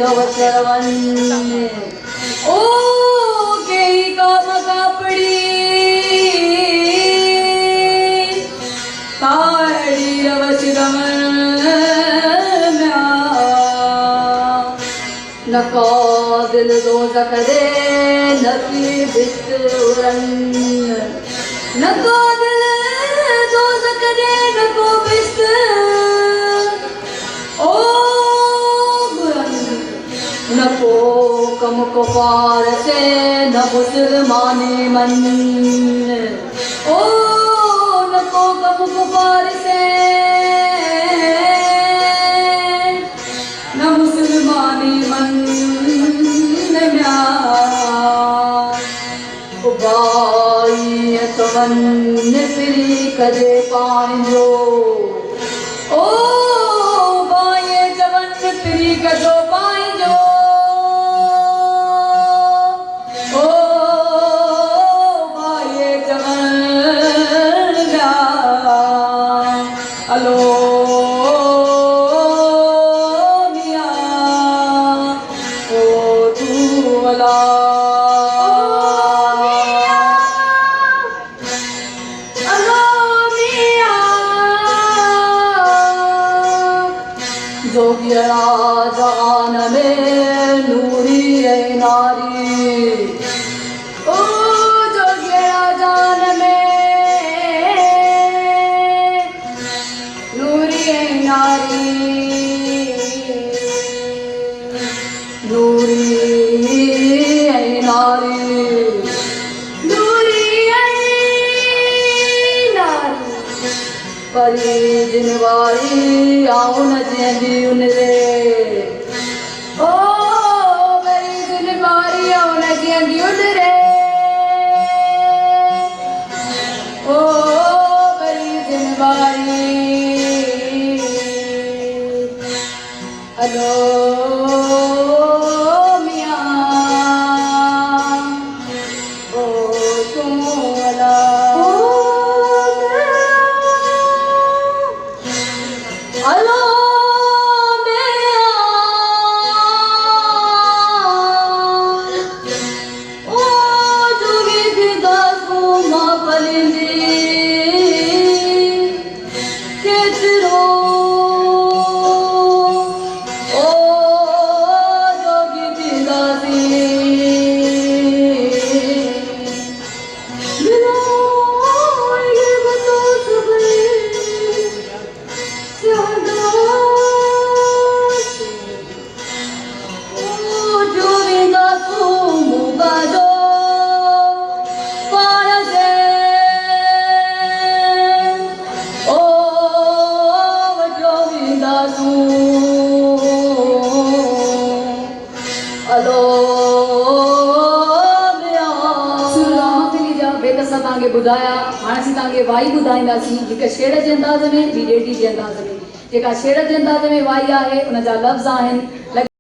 रवचरवन ओ के काम कापड़ी ताड़ी रवचरवन नको दिल दोज़ख दे नकी बिस्तुरन नको दिल दोज़ख दे नको बिस्तुरन ओ नको कम को पार से न मुसलमानी मन ओ नको कम को पार से न मुसलमानी मन बाई तवन फिरी कदे पाइजो ओ बाई जवन फिरी कदो पाइजो ओ बाई जवन अलो मिया ओ तू अला जोगिया जान में नूरी है नारी ओ जोगिया जान में नूरी है नारी नूरी है नारी नूरी है नारी परी जिनवारी आऊं न जेंदी उनरे ओ परी जिनवारी आऊं न जेंदी उनरे ओ परी जिनवारी अलो मिया ओ तुम अला अलो तांगे बुधाया हाणे असीं तांगे वाई बुधाईंदासीं हिकु शेर जे अंदाज़ में ॿी ॾेढी जे अंदाज़ में जेका शेर जे अंदाज़ में वाई आहे उन जा लफ़्ज़ आहिनि